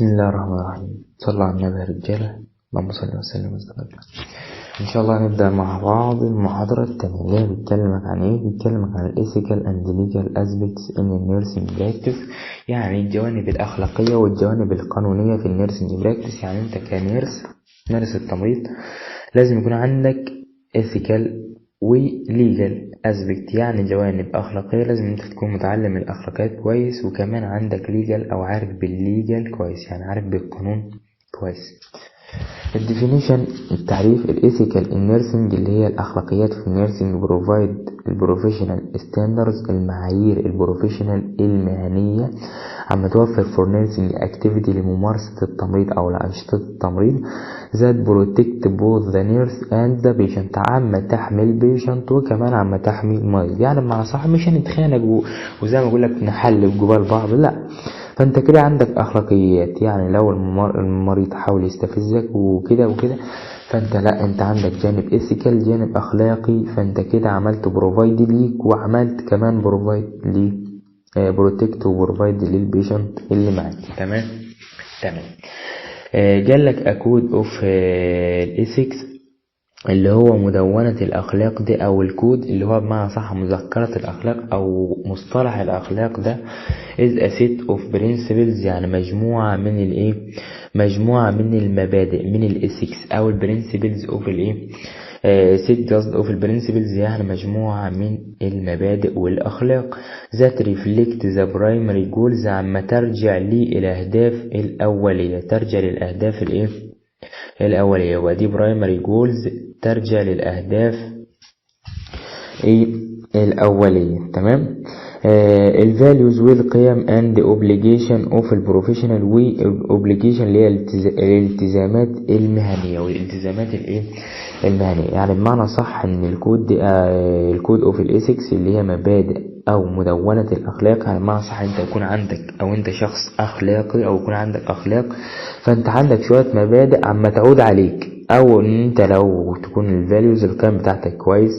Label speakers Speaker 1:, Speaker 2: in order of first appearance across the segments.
Speaker 1: بسم الله الرحمن الرحيم. صلوا على النبي يا رجالة، اللهم صل وسلم وبارك. ان شاء الله هنبدأ مع بعض المحاضرة التانية. بتكلمك عن ايه؟ بتكلمك عن الإيثيكال اند ليجال اسبيكتس ان النيرسينج براكتس، يعني الجوانب الأخلاقية والجوانب القانونية في النيرسينج براكتس. يعني انت كنيرس مارس التمريض لازم يكون عندك إيثيكال وليجال اسبيكت، يعني جوانب أخلاقية لازم انت تكون متعلم الأخلاقيات كويس، وكمان عندك ليجال او عارف بالليجال كويس، يعني عارف بالقانون كويس. الديفينيشن التعريف الإيثيكال النيرسينج اللي هي الأخلاقيات في النيرسينج بروفايد البروفيشنال ستاندرز، المعايير البروفيشنال المهنية عم توفر فور نيرسينج اكتيفيتي لممارسة التمريض أو لأنشطة التمريض ذات بروتكت بوث ذا نيرس اند ذا بيشنت، عم تحمي البيشنت وكمان عم تحمي المريض. يعني بمعنى صح مش هنتخانق وزي ما بقول لك نحلف جبال بعض، لا. فانت كده عندك اخلاقيات، يعني لو المريض حاول يستفزك وكده وكده، فانت لا، انت عندك جانب ايثيكال جانب اخلاقي، فانت كده عملت بروفايد ليك وعملت كمان بروفايد لي بروتكت وبروفايد للبيشنت اللي معاك. تمام. جالك اكود اوف الايثكس اللي هو مدونة الأخلاق ده أو الكود اللي هو بمعنى صح مذكرة الأخلاق أو مصطلح الأخلاق ده is a set of principles، يعني مجموعة من المبادئ من الإيثكس أو البرنسبلز أوف set just of البرنسبلز، يعني مجموعة من المبادئ والأخلاق that reflect the primary goals، عما ترجع للأهداف الأولية، ترجع للأهداف الأولية، ودي primary goals ترجع للأهداف الأولية. تمام. الvalues والقيم and obligation of البروفيشنال obligation اللي هي الالتزامات المهنية والالتزامات المهنية. يعني بمعنى صح ان الكود اوف الايثكس اللي هي مبادئ او مدونة الاخلاق، يعني بمعنى صح انت يكون عندك او انت شخص اخلاقي او يكون عندك اخلاق، فانت عندك شوية مبادئ عما تعود عليك، او ان انت لو تكون الفاليوز القيم بتاعتك كويس،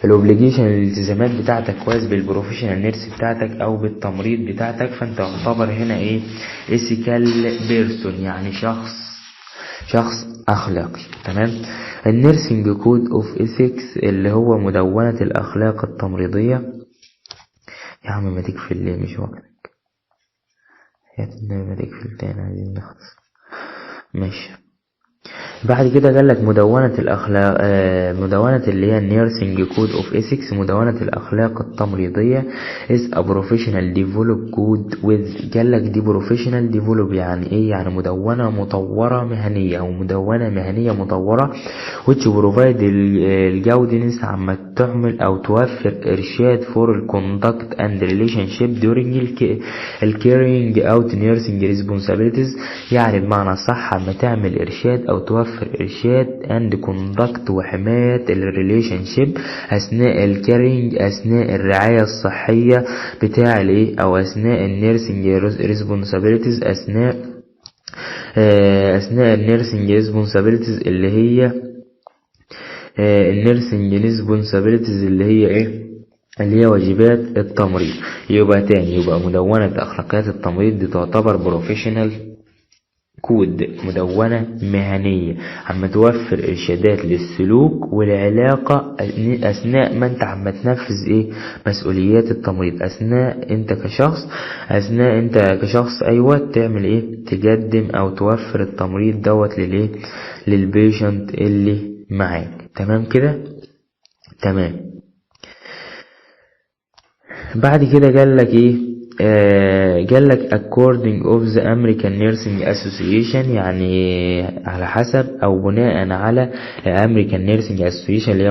Speaker 1: الاوبليجيشن الالتزامات بتاعتك كويس بالبروفيشنال نيرس بتاعتك او بالتمريض بتاعتك، فانت تعتبر هنا ايثيكال بيرسون، يعني شخص اخلاقي. تمام. النيرسينج كود اوف ايثكس اللي هو مدونة الاخلاق التمريضية. يا عم ما تكفي اللي مش وقتك، يا ما تكفي التاني، عايزين نخلص. ماشي. بعد كده قال لك مدونة الأخلاق، مدونة اللي هي النيرسينج كود اوف ايثكس، مدونة الأخلاق التمريضية is a professional develop code with، قال لك دي professional develop يعني ايه؟ يعني مدونة مطورة مهنية او مدونة مهنية مطورة which provide الجودنس عما تعمل او توفر ارشاد for conduct and relationship during carrying out nursing responsibilities، يعني بمعنى صح عما تعمل ارشاد او توفر ارشاد and conduct وحماية الريليشن شيب اثناء الكارينج، اثناء الرعاية الصحية بتاع او اثناء النيرسينج ريسبونسابيلتيز، اثناء النيرسينج ريسبونسابيلتيز اللي هي النيرسينج ريسبونسابيلتيز اللي هي واجبات التمريض. يبقى مدونة اخلاقيات التمريض دي تعتبر بروفيشنال كود، مدونة مهنية عم توفر إرشادات للسلوك والعلاقة أثناء ما أنت عم تنفذ مسؤوليات التمريض، أثناء أنت كشخص أيوة تعمل تقدم أو توفر التمريض دوت للبيشنت اللي معاك. تمام كده. تمام. بعد كده قال لك according of the American Nursing Association، يعني على حسب او بناء على American Nursing Association اللي هي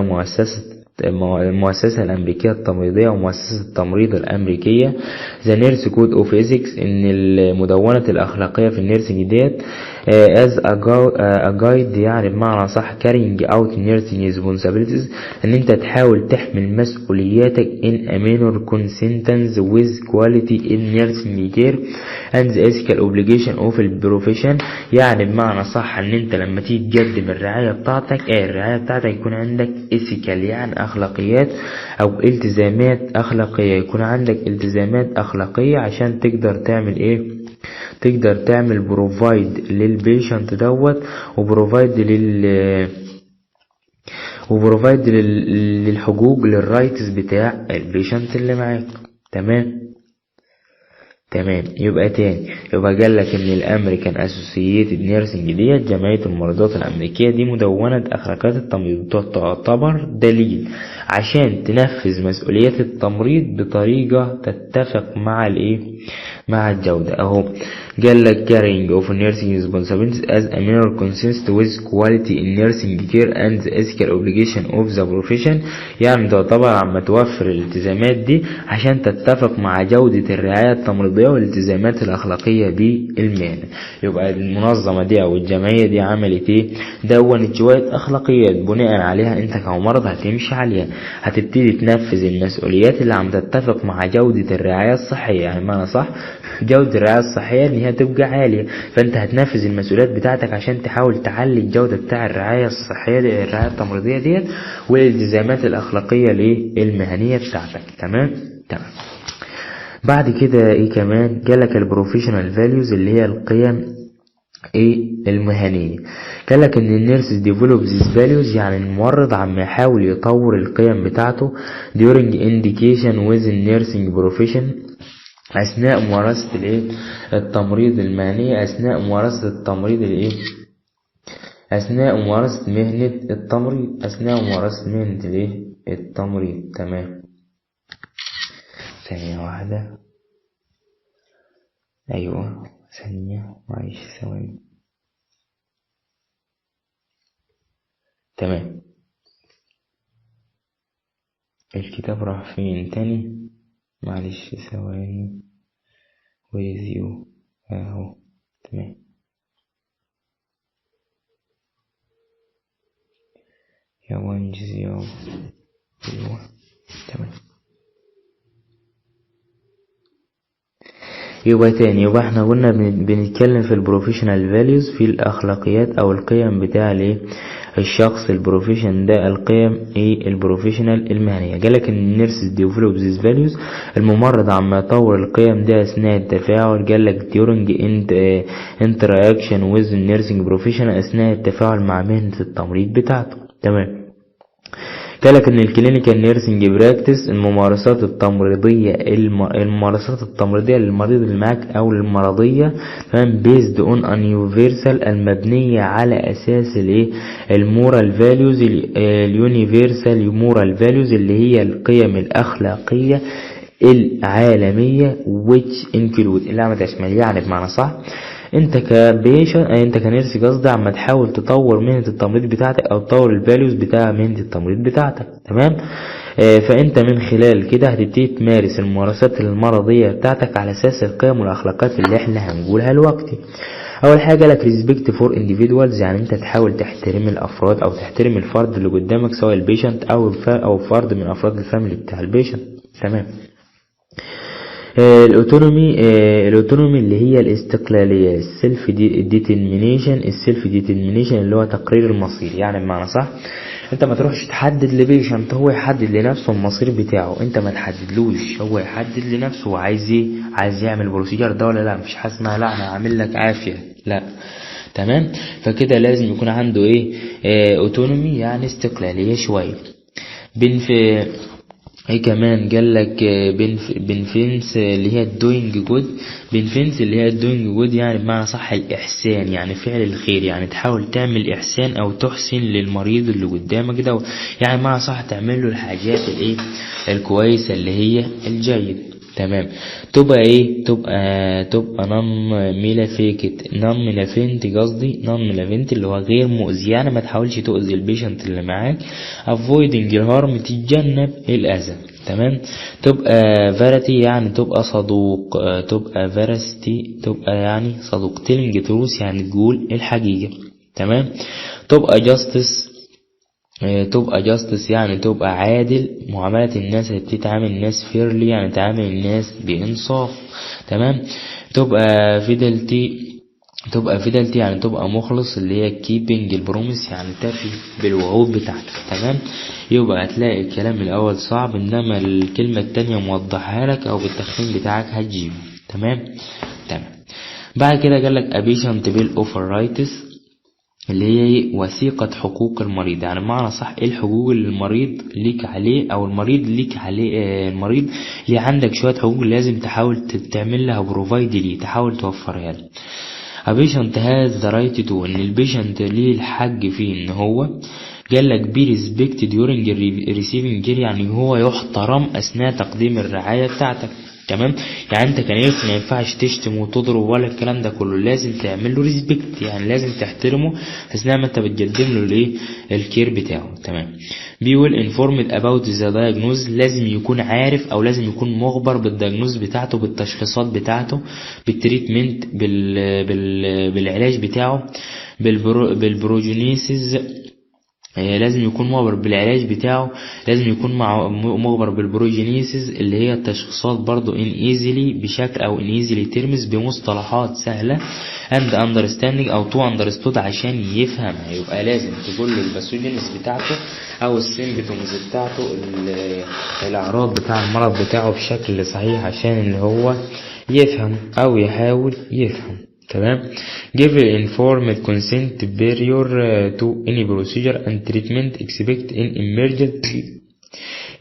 Speaker 1: المؤسسة الأمريكية التمريضية ومؤسسة التمريض الأمريكية. The Nurse Code of Ethics إن المدونة الأخلاقية في النيرسينج ديت as a guide، يعني بمعنى صح carrying out nursing responsibilities، إن أنت تحاول تحمل مسؤولياتك in a manner consistent with quality in nursing care and the ethical obligation of the profession، يعني بمعنى صح إن أنت لما تيجي تقدم الرعاية بتاعتك يكون عندك ethical، يعني أخلاقيات أو التزامات أخلاقية، يكون عندك التزامات أخلاقية عشان تقدر تعمل تقدر تعمل بروفايد للبيشنت دوت وبروفايد للحقوق للرايتس بتاع البيشنت اللي معاك. تمام. يبقى تاني قال لك ان الامريكان اسوسييتد نيرسنج ديت جمعيه الممرضات الامريكيه دي مدونه اخلاقيات التمريض، تعتبر دليل عشان تنفذ مسؤوليات التمريض بطريقه تتفق مع الجوده. اهو قال لك carrying of nursing responsibilities as a minor consistent with quality in nursing care and the ethical obligation of the profession. يعني تعتبر عم توفر الالتزامات دي عشان تتفق مع جودة الرعاية التمريضية والالتزامات الأخلاقية بالمهنة. يبقى المنظمة دي أو الجمعية دي عملت ايه؟ دونت شوية أخلاقيات بناء عليها انت كممرض هتمشي عليها، هتبتدي تنفذ المسؤوليات اللي عم تتفق مع جودة الرعاية الصحية. يعني معنى صح جودة الرعاية الصحية ان هي تبقى عالية، فانت هتنفذ المسؤوليات بتاعتك عشان تحاول تعلي الجودة بتاع الرعاية الصحية دي، الرعاية التمريضية ديت، والالتزامات الأخلاقية المهنية بتاعتك. تمام. بعد كده ايه كمان؟ جالك البروفيشنال فاليوز اللي هي القيم المهنية. قالك ان النيرس ديفلوب ذيس فاليوز، يعني الممرض عم يحاول يطور القيم بتاعته during indication within nursing profession، اثناء ممارسة التمريض المهنية، اثناء ممارسة مهنة التمريض. تمام. ثانية واحدة، ايوه ثانية معلش ثواني. تمام. الكتاب راح فين تاني؟ معلش ثواني. ويزيو اهو. تمام. يا وانجز يا ايوه. تمام. يبقى احنا قلنا بنتكلم في البروفيشنال فاليوز، في الاخلاقيات او القيم بتاع الشخص البروفيشن ده، القيم البروفيشنال المهنيه. قالك ان النيرس ديفلوب ذيس فاليوز، الممرض عم يطور القيم دي اثناء التفاعل. قالك during interaction with nursing professional، اثناء التفاعل مع مهنه التمريض بتاعته. تمام. قالك ان الكلينيكال نيرسينج براكتس، الممارسات التمريضيه للمريض اللي معاك او المرضيه، تمام، بيزد اون ان يونيفرسال، المبنيه على اساس المورال فاليوز، اليونيفرسال مورال فاليوز اللي هي القيم الاخلاقيه العالميه which include، اللي عم تشمل، يعني بمعنى صح انت كنيرس قصدي عم تحاول تطور مهنة التمريض بتاعتك او تطور الفاليوز بتاع مهنة التمريض بتاعتك. تمام. فانت من خلال كده هتبتدي تمارس الممارسات المرضية بتاعتك على اساس القيم والاخلاقات اللي احنا هنقولها دلوقتي. اول حاجة لك ريسبكت فور individuals، يعني انت تحاول تحترم الافراد او تحترم الفرد اللي قدامك، سواء البيشنت او فرد من افراد الفاميلي بتاع البيشنت. تمام. الاوتونومي اللي هي الاستقلالية، السيلف ديترمينيشن اللي هو تقرير المصير. يعني بمعنى صح انت ما تروحش تحدد لبيشنت، هو يحدد لنفسه المصير بتاعه، انت ما تحددلوش، هو يحدد لنفسه عايز ايه، عايز يعمل بروسيجر ده ولا لا. مفيش حاجه اسمها لا انا هعمل لك عافيه، لا. تمام. فكده لازم يكون عنده اوتونومي، يعني استقلاليه شويه. كمان قال لك بنفنس اللي هي الدوينج جود. بنفنس اللي هي الدوينج جود يعني بمعنى صح الإحسان، يعني فعل الخير، يعني تحاول تعمل إحسان أو تحسن للمريض اللي قدامك ده، يعني بمعنى صح تعمل له الحاجات الكويسة اللي هي الجيد. تمام. تبقى نون ميلافنت اللي هو غير مؤذي، يعني ما تحاولش تؤذي البيشنت اللي معاك. avoiding harm، تتجنب الأذى. تمام. تبقى فيرتي يعني تبقى صدوق، تبقى فيرستي تبقى يعني صدوق. telling truth يعني تقول الحقيقة. تمام. تبقى جاستس يعني تبقى عادل، معاملة الناس اللي بتتعامل الناس فيرلي، يعني تعامل الناس بإنصاف. تمام. تبقى فيدلتي يعني تبقى مخلص، اللي هي كيبنج البروميس، يعني تفي بالوعود بتاعتك. تمام. يبقى هتلاقي الكلام الأول صعب، إنما الكلمة التانية موضحها لك أو بالتخمين بتاعك هتجيبه. تمام. بعد كده قال لك a patient bill of rights اللي هي وثيقة حقوق المريض، يعني بمعنى صح ايه الحقوق اللي المريض ليك عليه او المريض ليك عليه. المريض اللي عندك شوية حقوق لازم تحاول تعمل لها بروفايد ليه، تحاول توفرها له. a patient has the right to ان البيشنت ليه الحق فيه ان هو قال لك be respected during receiving care، يعني هو يحترم اثناء تقديم الرعاية بتاعتك. تمام، يعني انت كنيرس ما ينفعش تشتم وتضرب ولا الكلام ده كله، لازم تعمل له ريسبكت، يعني لازم تحترمه اثناء ما انت بتقدم له الايه الكير بتاعه. تمام. بيقول informed about the diagnosis، لازم يكون عارف او لازم يكون مخبر بالدياجنوز بتاعته، بالتشخيصات بتاعته، بالتريتمنت، بالعلاج بتاعه، بالبروجينيسيس، لازم يكون مخبر بالعلاج بتاعه، لازم يكون مخبر بالبروجينيسيس اللي هي التشخيصات برضو in easily بشكل او in easily terms بمصطلحات سهلة and understanding او to understood عشان يفهمها. يبقى لازم تقول له الباثوجينيس بتاعته او السيمبتومز بتاعته، الاعراض بتاع المرض بتاعه بشكل صحيح عشان اللي هو يفهم او يحاول يفهم. تمام. give informed consent prior to any procedure and treatment except in emergency،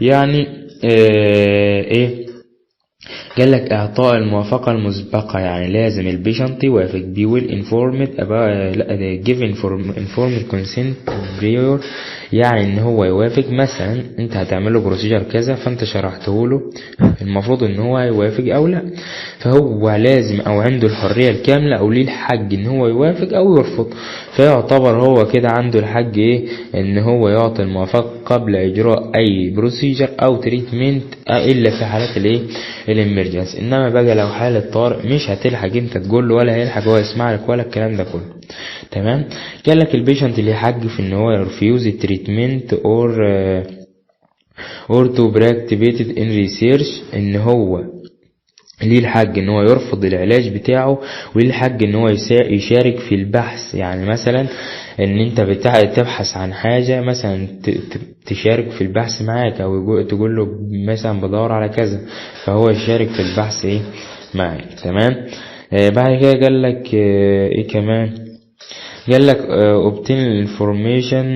Speaker 1: يعني ايه قال لك اعطاء الموافقة المسبقة، يعني لازم البيشنت يوافق. بيقول informed give informed consent prior، يعني ان هو يوافق. مثلا انت هتعمل له بروسيجر كذا فانت شرحته له، المفروض ان هو يوافق او لا، فهو لازم او عنده الحرية الكاملة او ليه الحق ان هو يوافق او يرفض. فيعتبر هو كده عنده الحق ايه ان هو يعطي الموافقة قبل اجراء اي بروسيجر او تريتمنت، الا في حالات الايه الامرجنسي. انما بقى لو حالة طارئ مش هتلحق انت تقول له ولا هيلحق هو يسمع لك ولا الكلام ده كله. تمام. قال لك البيشنت اللي حق في ان هو يرفيوز التريتمنت or to participate in research، ان هو ليه الحق ان هو يرفض العلاج بتاعه، وليه الحق ان هو يشارك في البحث. يعني مثلا ان انت تبحث عن حاجة مثلا تشارك في البحث معاك، او تقول له مثلا بدور على كذا فهو يشارك في البحث ايه معاك. تمام. بعد كده قال لك ايه كمان، قال لك obtain information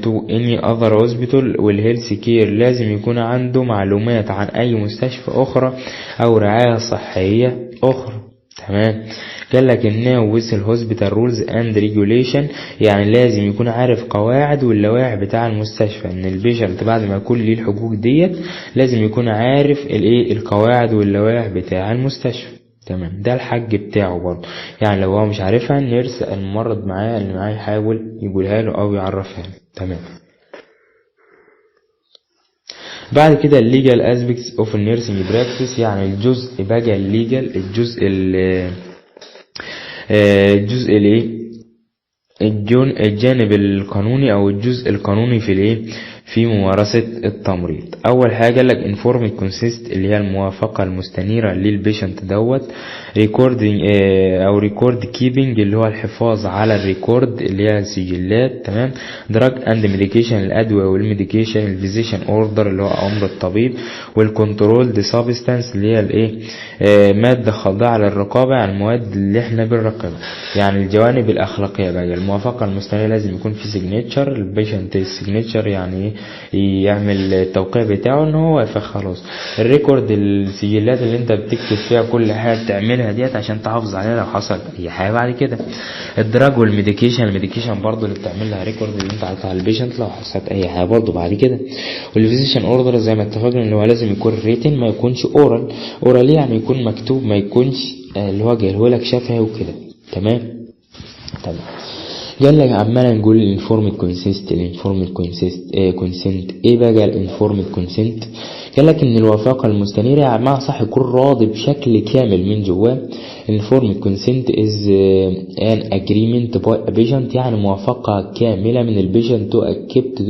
Speaker 1: to any other hospital والهيلث كير، لازم يكون عنده معلومات عن اي مستشفى اخرى او رعاية صحية اخرى. تمام. قال لك انه وصل hospital rules and regulation، يعني لازم يكون عارف قواعد واللوائح بتاع المستشفى. ان البيشنت بعد ما يكون ليه الحقوق ديت لازم يكون عارف الايه القواعد واللوائح بتاع المستشفى. تمام. ده الحق بتاعه برضه، يعني لو هو مش عارفها نرس الممرض معاه اللي معاه يحاول يقولها له او يعرفها له. تمام. بعد كده الليجال aspects of nursing practice، يعني الجزء بقى الليجال، الجزء الايه الجانب القانوني او الجزء القانوني في الايه في ممارسة التمريض. اول حاجة لك informed consent اللي هي الموافقة المستنيرة للبيشنت دوت، recording او record keeping اللي هو الحفاظ على الريكورد اللي هي السجلات. تمام. drug and medication الادوية والميديكيشن، الفيزيشن اوردر اللي هو امر الطبيب، والكنترول سبستانس اللي هي الايه مادة خاضعة للرقابة، يعني المواد اللي احنا بنراقبها. يعني الجوانب الاخلاقية بقى الموافقة المستنيرة لازم يكون في سيجنتشر البيشنت، السيجنتشر يعني يعمل التوقيع بتاعه ان هو وافق خلاص. الريكورد السجلات اللي انت بتكتب فيها كل حاجه بتعملها ديت عشان تحافظ عليها لو حصل اي حاجه بعد كده. الدراج والميديكيشن برضو اللي بتعمل لها ريكورد اللي انت عطاها للبيشنت لو حصلت اي حاجه برضو بعد كده. والفيزيشن اوردر زي ما اتفقنا ان هو لازم يكون ريتن، ما يكونش اورال يعني يكون مكتوب، ما يكونش اللي هو جايه لك شفهي وكده. تمام. قال لك عمالا نقول الانفورمد كونسنت ايه بقى الانفورمد كونسنت؟ قال لك ان الوفاقه المستنيره مع صح يكون راضي بشكل كامل من جواه. الانفورمد كونسنت از ان اجريمنت باي ا بيشنت، يعني موافقه كامله من البيشنت تو اكسبت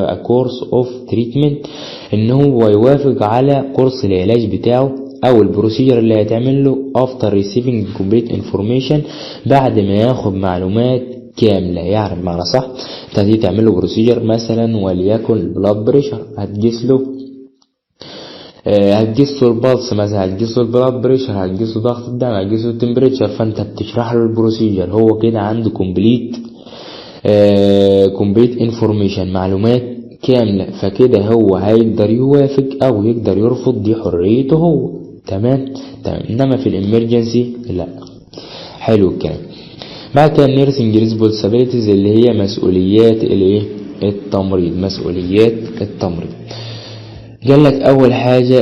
Speaker 1: ا كورس اوف تريتمنت، ان هو يوافق على قرص العلاج بتاعه او البروسيجر اللي هيتعمل له after receiving complete information، بعد ما ياخد معلومات كاملة. يعني بمعنى صح انت هتيجي تعمل له بروسيجر مثلا وليكن بلاد بريشر، هتقيس له هتقيسه البلس مثلا، هتقيسه البلاد بريشر، هتقيسه ضغط الدم، هتقيسه التمبريتشر، فانت بتشرح له البروسيجر. هو كده عنده كومبليت انفورميشن، معلومات كاملة، فكده هو هيقدر يوافق او يقدر يرفض، دي حريته هو. تمام. انما في الامرجنسي لا. حلو الكلام. بعد كده النيرسنج ريسبونسابيلتيز اللي هي مسؤوليات الايه؟ التمريض. مسؤوليات التمريض. قال لك اول حاجة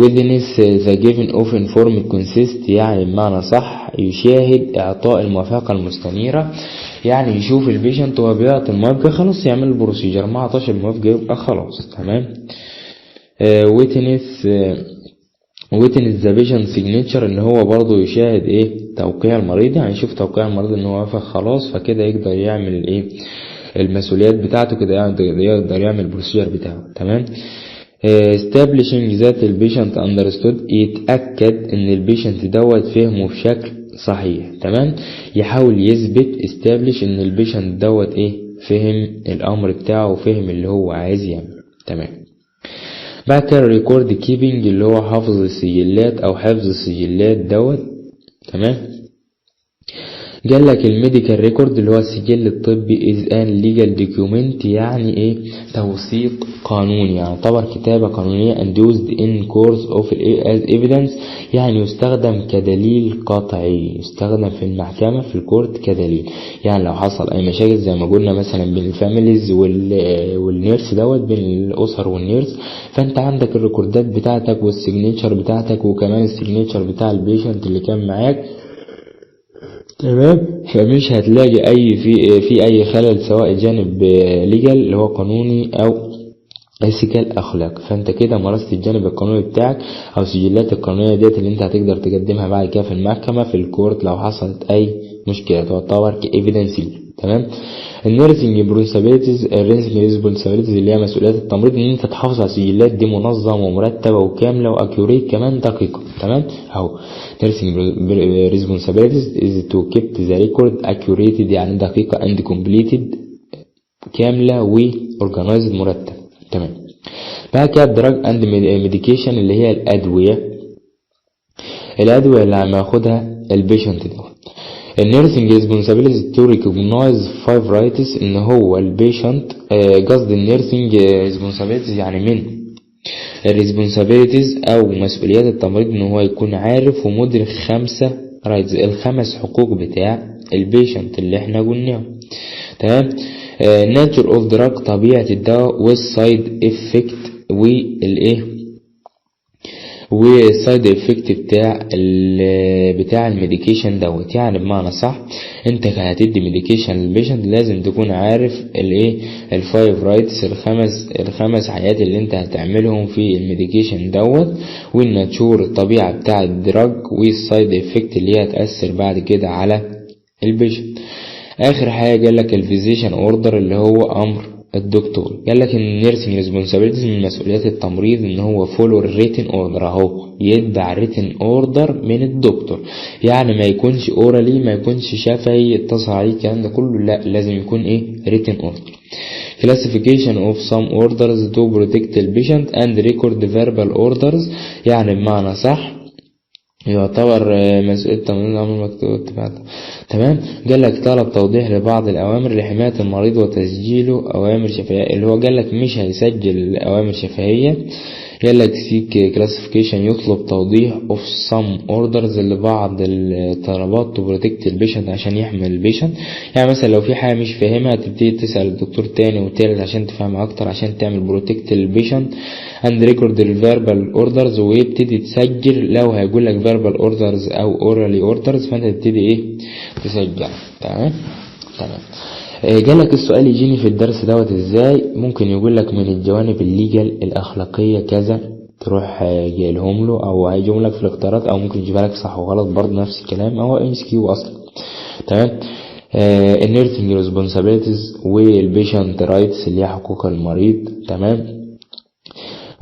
Speaker 1: witness the given of informed consent، يعني بمعنى صح يشاهد اعطاء الموافقة المستنيرة، يعني يشوف البيشنت وهو بيعطي الموافقة خلاص يعمل البروسيجر، ما عطاش الموافقة يبقى خلاص. تمام. witness the patient signature، ان هو برضو يشاهد ايه؟ توقيع المريض، يعني يشوف توقيع المريض ان هو وافق خلاص، فكده يقدر يعمل الايه؟ المسؤوليات بتاعته، كده يقدر يعمل البروسيجر بتاعه. تمام. establishing that the patient understood، يتأكد ان البيشنت دوت فهمه بشكل صحيح. تمام. يحاول يثبت establish ان البيشنت دوت ايه؟ فهم الامر بتاعه وفهم اللي هو عايز يعمله. تمام. بعد كده ريكورد كيبنج اللي هو حفظ السجلات او حفظ السجلات دوت. تمام. قال لك الميديكال ريكورد اللي هو السجل الطبي is an legal document، يعني ايه؟ توثيق قانوني، يعتبر كتابة قانونية and used in course of as evidence، يعني يستخدم كدليل قطعي، يستخدم في المحكمة في الكورت كدليل. يعني لو حصل اي مشاكل زي ما قلنا مثلا بين الفاميليز والنيرس دوت، بين الاسر والنيرس، فانت عندك الريكوردات بتاعتك والسيجنيتشر بتاعتك وكمان السيجنيتشر بتاع البيشنت اللي كان معاك. تمام. فمش هتلاقي في اي خلل، سواء جانب ليجال اللي هو قانوني او ايثيكال اخلاق. فانت كده مارست الجانب القانوني بتاعك او السجلات القانونيه ديت اللي انت هتقدر تقدمها بعد كده في المحكمه في الكورت لو حصلت اي مشكله، تعتبر كايفيدنس. تمام. النيرسنج ريسبونسابيلتيز اللي هي مسؤوليات التمريض، ان انت تحافظ على السجلات دي منظمه ومرتبه وكامله واكيوريت كمان دقيقه. تمام. اهو نيرسنج ريسبونسابيلتيز از تو كيب ذا ريكورد اكيوريتد، يعني دقيقه، اند كومبليتد، كامله واورجنايزد، مرتب. تمام. بعد كده دراج اند ميديكيشن اللي هي الادويه اللي عم ياخدها البيشنت ده. النيرسنج ريسبونسابيلتي تو ريكوجنايز 5 رايتس، ان هو البيشنت قصد النيرسنج ريسبونسابيلتي يعني من الريسبونسابيلتيز او مسؤوليات التمريض ان هو يكون عارف ومدرك 5 رايتس، ال5 حقوق بتاع البيشنت اللي احنا قلناه. تمام. ناتشر اوف دراج، طبيعه الدواء، والسايد افكت والايه والسايد افكت بتاع الميديكيشن دوت. يعني بمعنى صح انت هتدي ميديكيشن للبيشنت لازم تكون عارف الايه؟ الفايف رايتس، الخمس حاجات اللي انت هتعملهم في الميديكيشن دوت، والناتشور الطبيعه بتاع الدراج، والسايد افكت اللي هي هتاثر بعد كده على البيشنت. اخر حاجه قال لك الفيزيشن اوردر اللي هو امر الدكتور. قال لك ان النيرسنج ريسبونسابيلتيز من مسؤوليات التمريض ان هو فولو الريتن اوردر، اهو يتبع ريتن اوردر من الدكتور، يعني ما يكونش اورالي، ما يكونش شفهي يتصل عليه الكلام ده كله، لا لازم يكون ايه؟ ريتن اوردر. classification of some orders to protect the patient and record verbal orders، يعني بمعنى صح يعتبر مسؤولية تمريض الأمر مكتوب تبعته. تمام. قال لك طلب توضيح لبعض الأوامر لحماية المريض وتسجيله أوامر شفهية، اللي هو قال لك مش هيسجل أوامر شفهية. قال لك سيك كلاسيفيكيشن، يطلب توضيح of some orders لبعض الطلبات to protect البيشنت، عشان يحمي البيشنت. يعني مثلا لو في حاجة مش فاهمها تبتدي تسأل الدكتور تاني وتالت عشان تفهمها أكتر، عشان تعمل protect البيشنت. and record verbal orders، ويبتدي تسجل لو هيقول لك verbal orders أو orally orders، فأنت تبتدي إيه؟ تسجل. تمام. جالك السؤال يجيني في الدرس دوت ازاي؟ ممكن يقول لك من الجوانب الليجال الأخلاقية كذا، تروح جايلهم له، او هيجيهم لك في الاختيارات، او ممكن يجيبها لك صح وغلط برضه نفس الكلام، او ام اس كيو اصلا. تمام. النيرسنج ريسبونسابيلتيز والبيشنت رايتس اللي هي حقوق المريض. تمام.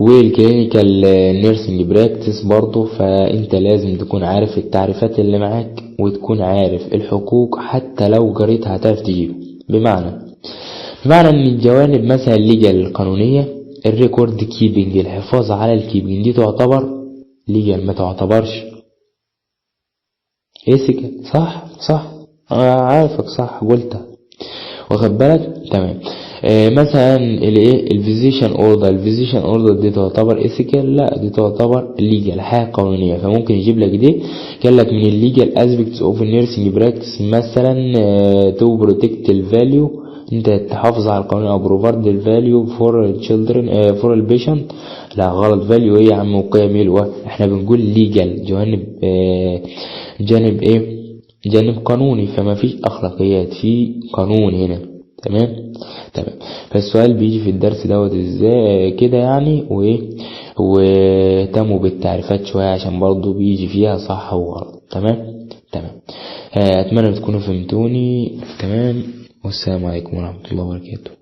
Speaker 1: والكلينيكال نيرسنج براكتس برضه، فانت لازم تكون عارف التعريفات اللي معاك وتكون عارف الحقوق، حتى لو قريتها هتعرف تجيبه. بمعنى ان الجوانب مثلا الليجال القانونية الريكورد كيبنج، الحفاظ على الكيبنج، دي تعتبر ليجال ما تعتبرش ايثيكال. صح عارفك صح قلتها، واخد بالك؟ تمام. مثلا الايه الفيزيشن اوردر دي تعتبر ايثيكال؟ لا، دي تعتبر ليجال، حاجه قانونيه. فممكن يجيب لك دي، قال لك من الليجال اسبيكتس اوف النيرسينج براكتس مثلا تو بروتكت الفاليو، انت تحافظ على القانون، او بروفارد الفاليو فور تشيلدرن فور البيشنت. لا غلط، فاليو ايه يا عم وقيم ايه؟ احنا بنقول ليجال، جانب ايه؟ جانب قانوني. فما فيش اخلاقيات، في قانون هنا. تمام. فالسؤال بيجي في الدرس دوت ازاي كده يعني، وايه وتموا بالتعريفات شوية عشان برضو بيجي فيها صح وغلط. تمام. اتمنى تكونوا فهمتوني. تمام، والسلام عليكم ورحمة الله وبركاته.